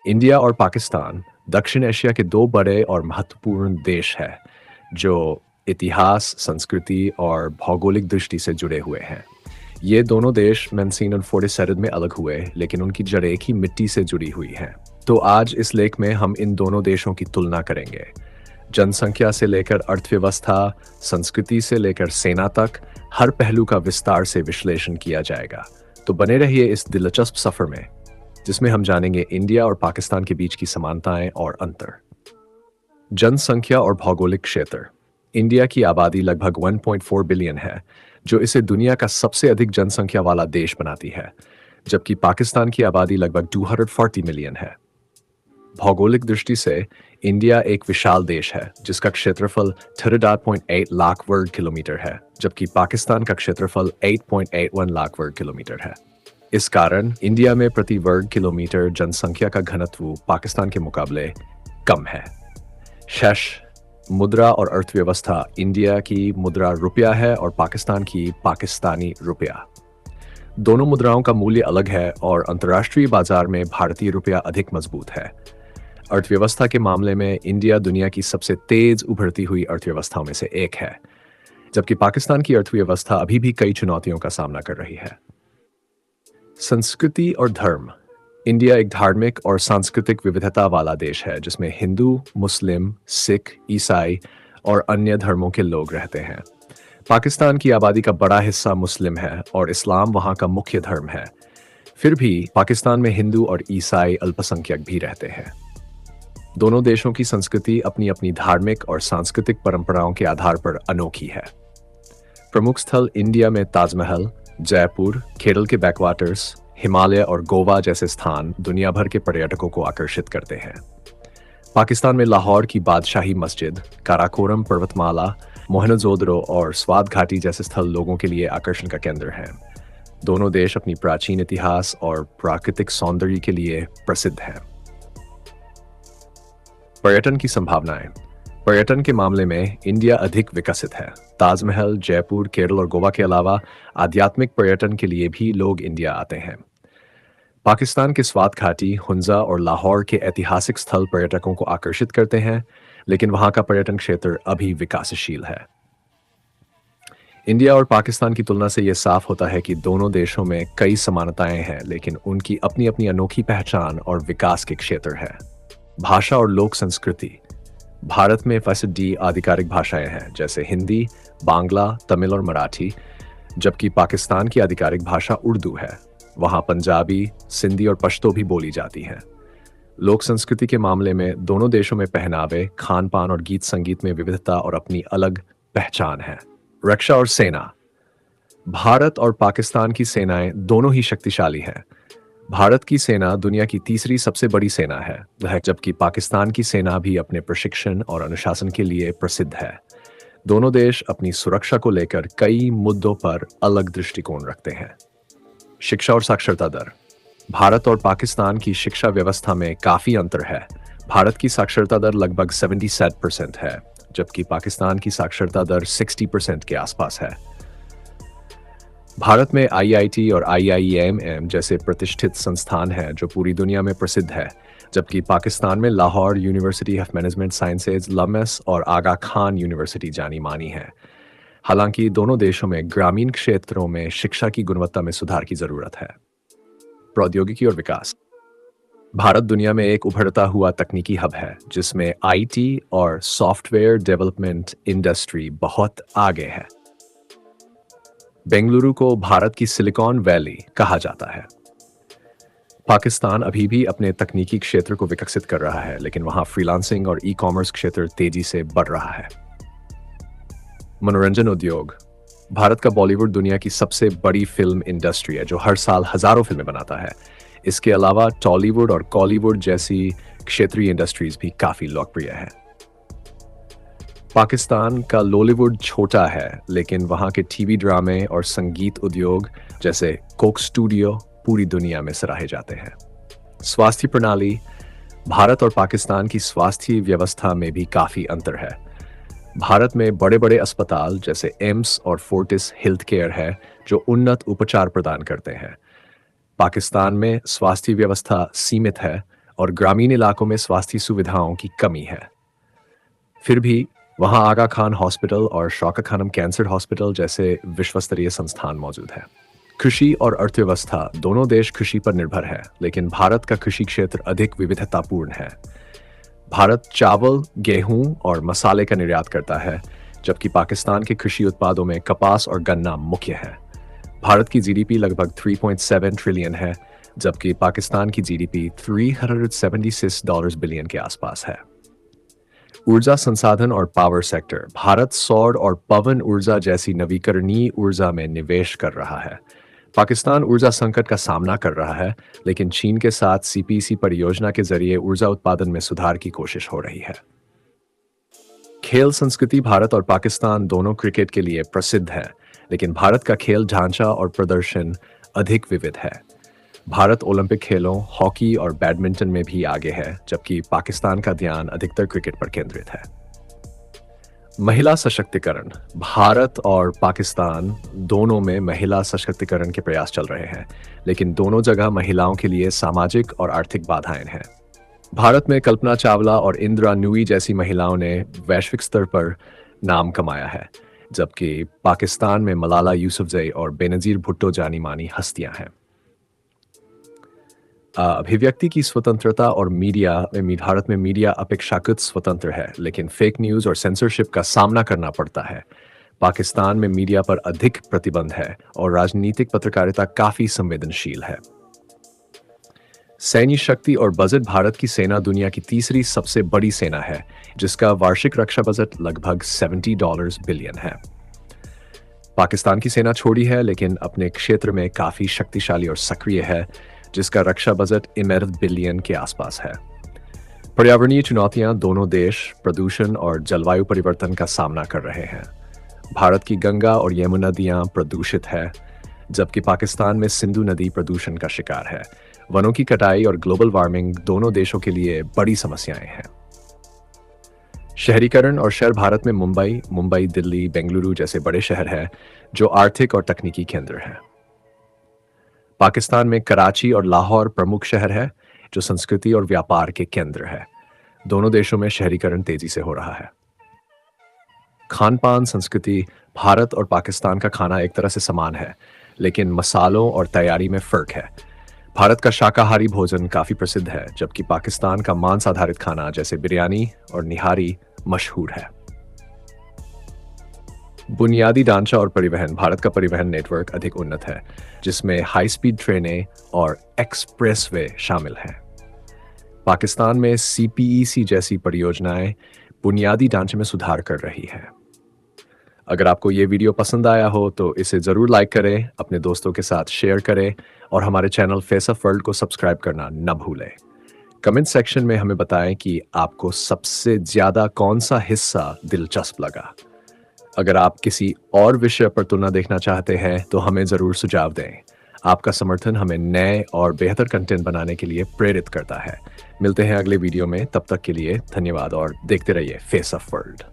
India और पाकिस्तान दक्षिण Asia के दो बड़े और महत्वपूर्ण देश हैं जो इतिहास, संस्कृति और भौगोलिक दृष्टि से जुड़े हुए हैं। ये दोनों देश 1947 में अलग हुए, लेकिन उनकी जड़ एक ही मिट्टी से जुड़ी हुई हैं। तो आज इस लेख में हम इन दोनों देशों की तुलना करेंगे। जनसंख्या से लेकर अर्थव्यवस्था, संस्कृति से लेकर सेना तक, हर पहलू का विस्तार से विश्लेषण किया जाएगा। तो बने रहिए इस दिलचस्प सफर में, जिसमें हम जानेंगे इंडिया और पाकिस्तान के बीच की समानताएं और अंतर। जनसंख्या और भौगोलिक क्षेत्र। इंडिया की आबादी लगभग 1.4 बिलियन है, जो इसे दुनिया का सबसे अधिक जनसंख्या वाला देश बनाती है, जबकि पाकिस्तान की आबादी लगभग 240 मिलियन है। भौगोलिक दृष्टि से इंडिया एक विशाल देश है, जिसका क्षेत्रफल 38.8 लाख वर्ग किलोमीटर है, जबकि पाकिस्तान का क्षेत्रफल 8.81 लाख वर्ग किलोमीटर है। इस कारण इंडिया में प्रति वर्ग किलोमीटर जनसंख्या का घनत्व पाकिस्तान के मुकाबले कम है। शेष मुद्रा और अर्थव्यवस्था। इंडिया की मुद्रा रुपया है और पाकिस्तान की पाकिस्तानी रुपया। दोनों मुद्राओं का मूल्य अलग है और अंतर्राष्ट्रीय बाजार में भारतीय रुपया अधिक मजबूत है। अर्थव्यवस्था के मामले में इंडिया दुनिया की सबसे तेज उभरती हुई अर्थव्यवस्थाओं में से एक है, जबकि पाकिस्तान की अर्थव्यवस्था अभी भी कई चुनौतियों का सामना कर रही है। संस्कृति और धर्म। इंडिया एक धार्मिक और सांस्कृतिक विविधता वाला देश है, जिसमें हिंदू, मुस्लिम, सिख, ईसाई और अन्य धर्मों के लोग रहते हैं। पाकिस्तान की आबादी का बड़ा हिस्सा मुस्लिम है और इस्लाम वहाँ का मुख्य धर्म है। फिर भी पाकिस्तान में हिंदू और ईसाई अल्पसंख्यक भी रहते हैं। दोनों देशों की संस्कृति अपनी अपनी धार्मिक और सांस्कृतिक परंपराओं के आधार पर अनोखी है। प्रमुख स्थल इंडिया में ताजमहल, जयपुर, केरल के बैकवाटर्स, हिमालय और गोवा जैसे स्थान दुनिया भर के पर्यटकों को आकर्षित करते हैं। पाकिस्तान में लाहौर की बादशाही मस्जिद, काराकोरम पर्वतमाला, मोहनजोदड़ो और स्वात घाटी जैसे स्थल लोगों के लिए आकर्षण का केंद्र हैं। दोनों देश अपनी प्राचीन इतिहास और प्राकृतिक सौंदर्य के लिए प्रसिद्ध हैं। पर्यटन की संभावनाएं। पर्यटन के मामले में इंडिया अधिक विकसित है। ताजमहल, जयपुर, केरल और गोवा के अलावा आध्यात्मिक पर्यटन के लिए भी लोग इंडिया आते हैं। पाकिस्तान के स्वात घाटी, हुंजा और लाहौर के ऐतिहासिक स्थल पर्यटकों को आकर्षित करते हैं, लेकिन वहां का पर्यटन क्षेत्र अभी विकासशील है। इंडिया और पाकिस्तान की तुलना से यह साफ होता है कि दोनों देशों में कई समानताएं हैं, लेकिन उनकी अपनी अपनी अनोखी पहचान और विकास के क्षेत्र है। भाषा और लोक संस्कृति। भारत में 62 आधिकारिक भाषाएं हैं, जैसे हिंदी, बांग्ला, तमिल और मराठी, जबकि पाकिस्तान की आधिकारिक भाषा उर्दू है। वहाँ पंजाबी, सिंधी और पश्तो भी बोली जाती हैं। लोक संस्कृति के मामले में दोनों देशों में पहनावे, खान पान और गीत संगीत में विविधता और अपनी अलग पहचान है। रक्षा और सेना। भारत और पाकिस्तान की सेनाएं दोनों ही शक्तिशाली हैं। भारत की सेना दुनिया की तीसरी सबसे बड़ी सेना है, जबकि पाकिस्तान की सेना भी अपने प्रशिक्षण और अनुशासन के लिए प्रसिद्ध है। दोनों देश अपनी सुरक्षा को लेकर कई मुद्दों पर अलग दृष्टिकोण रखते हैं। शिक्षा और साक्षरता दर। भारत और पाकिस्तान की शिक्षा व्यवस्था में काफी अंतर है। भारत की साक्षरता दर लगभग 77% है, जबकि पाकिस्तान की साक्षरता दर 60% के आसपास है। भारत में IIT और IIM जैसे प्रतिष्ठित संस्थान हैं जो पूरी दुनिया में प्रसिद्ध है, जबकि पाकिस्तान में Lahore university of management sciences, LUMS और आगा खान यूनिवर्सिटी जानी मानी है। हालांकि दोनों देशों में ग्रामीण क्षेत्रों में शिक्षा की गुणवत्ता में सुधार की जरूरत है। प्रौद्योगिकी और विकास। भारत दुनिया में एक उभरता हुआ तकनीकी हब है, जिसमें IT और सॉफ्टवेयर डेवलपमेंट इंडस्ट्री बहुत आगे है। बेंगलुरु को भारत की सिलिकॉन वैली कहा जाता है। पाकिस्तान अभी भी अपने तकनीकी क्षेत्र को विकसित कर रहा है, लेकिन वहां फ्रीलांसिंग और ई-कॉमर्स क्षेत्र तेजी से बढ़ रहा है। मनोरंजन उद्योग। भारत का बॉलीवुड दुनिया की सबसे बड़ी फिल्म इंडस्ट्री है, जो हर साल हजारों फिल्में बनाता है। इसके अलावा टॉलीवुड और कॉलीवुड जैसी क्षेत्रीय इंडस्ट्रीज भी काफी लोकप्रिय है। पाकिस्तान का लॉलीवुड छोटा है, लेकिन वहाँ के टीवी ड्रामे और संगीत उद्योग जैसे कोक स्टूडियो पूरी दुनिया में सराहे जाते हैं। स्वास्थ्य प्रणाली। भारत और पाकिस्तान की स्वास्थ्य व्यवस्था में भी काफी अंतर है। भारत में बड़े बड़े अस्पताल जैसे एम्स और फोर्टिस हेल्थ केयर है, जो उन्नत उपचार प्रदान करते हैं। पाकिस्तान में स्वास्थ्य व्यवस्था सीमित है और ग्रामीण इलाकों में स्वास्थ्य सुविधाओं की कमी है। फिर भी वहाँ आगा खान हॉस्पिटल और शौकत खानम कैंसर हॉस्पिटल जैसे विश्वस्तरीय संस्थान मौजूद हैं। कृषि और अर्थव्यवस्था दोनों देश कृषि पर निर्भर है, लेकिन भारत का कृषि क्षेत्र अधिक विविधतापूर्ण है। भारत चावल, गेहूं और मसाले का निर्यात करता है, जबकि पाकिस्तान के कृषि उत्पादों में कपास और गन्ना मुख्य है। भारत की जीडीपी लगभग 3.7 ट्रिलियन है, जबकि पाकिस्तान की जीडीपी $376 बिलियन के आसपास है। ऊर्जा संसाधन और पावर सेक्टर, भारत सौर और पवन ऊर्जा जैसी नवीकरणीय ऊर्जा में निवेश कर रहा है। पाकिस्तान ऊर्जा संकट का सामना कर रहा है, लेकिन चीन के साथ सीपीसी परियोजना के जरिए ऊर्जा उत्पादन में सुधार की कोशिश हो रही है। खेल संस्कृति, भारत और पाकिस्तान दोनों क्रिकेट के लिए प्रसिद्ध है, लेकिन भारत का खेल ढांचा और प्रदर्शन अधिक विविध है। भारत ओलंपिक खेलों, हॉकी और बैडमिंटन में भी आगे है, जबकि पाकिस्तान का ध्यान अधिकतर क्रिकेट पर केंद्रित है। महिला सशक्तिकरण, भारत और पाकिस्तान दोनों में महिला सशक्तिकरण के प्रयास चल रहे हैं, लेकिन दोनों जगह महिलाओं के लिए सामाजिक और आर्थिक बाधाएं हैं। भारत में कल्पना चावला और इंदिरा नूई जैसी महिलाओं ने वैश्विक स्तर पर नाम कमाया है, जबकि पाकिस्तान में मलाला यूसुफजई और बेनजीर भुट्टो जानी मानी हस्तियां हैं। अभिव्यक्ति की स्वतंत्रता और भारत में मीडिया अपेक्षाकृत स्वतंत्र है, लेकिन फेक न्यूज़ और सेंसरशिप का सामना करना पड़ता है। पाकिस्तान में मीडिया पर अधिक प्रतिबंध है और राजनीतिक पत्रकारिता काफी संवेदनशील है। सैन्य शक्ति और बजट, भारत की सेना दुनिया की तीसरी सबसे बड़ी सेना है, जिसका वार्षिक रक्षा बजट लगभग $70 बिलियन है। पाकिस्तान की सेना छोटी है, लेकिन अपने क्षेत्र में काफी शक्तिशाली और सक्रिय है, जिसका रक्षा बजट $11 बिलियन के आसपास है। पर्यावरणीय चुनौतियां, दोनों देश प्रदूषण और जलवायु परिवर्तन का सामना कर रहे हैं। भारत की गंगा और यमुना नदियां प्रदूषित है, जबकि पाकिस्तान में सिंधु नदी प्रदूषण का शिकार है। वनों की कटाई और ग्लोबल वार्मिंग दोनों देशों के लिए बड़ी समस्याएं हैं। शहरीकरण और शहर, भारत में मुंबई, दिल्ली, बेंगलुरु जैसे बड़े शहर हैं, जो आर्थिक और तकनीकी केंद्र हैं। पाकिस्तान में कराची और लाहौर प्रमुख शहर है, जो संस्कृति और व्यापार के केंद्र है। दोनों देशों में शहरीकरण तेजी से हो रहा है। खान पान संस्कृति, भारत और पाकिस्तान का खाना एक तरह से समान है, लेकिन मसालों और तैयारी में फर्क है। भारत का शाकाहारी भोजन काफी प्रसिद्ध है, जबकि पाकिस्तान का मांस आधारित खाना जैसे बिरयानी और निहारी मशहूर है। बुनियादी ढांचा और परिवहन, भारत का परिवहन नेटवर्क अधिक उन्नत है, जिसमें हाई स्पीड ट्रेनें और एक्सप्रेसवे शामिल हैं। पाकिस्तान में सीपीईसी जैसी परियोजनाएं बुनियादी ढांचे में सुधार कर रही है। अगर आपको ये वीडियो पसंद आया हो तो इसे ज़रूर लाइक करें, अपने दोस्तों के साथ शेयर करें और हमारे चैनल फेस ऑफ वर्ल्ड को सब्सक्राइब करना न भूलें। कमेंट सेक्शन में हमें बताएं कि आपको सबसे ज़्यादा कौन सा हिस्सा दिलचस्प लगा। अगर आप किसी और विषय पर तुलना देखना चाहते हैं तो हमें ज़रूर सुझाव दें। आपका समर्थन हमें नए और बेहतर कंटेंट बनाने के लिए प्रेरित करता है। मिलते हैं अगले वीडियो में, तब तक के लिए धन्यवाद और देखते रहिए फेस ऑफ वर्ल्ड।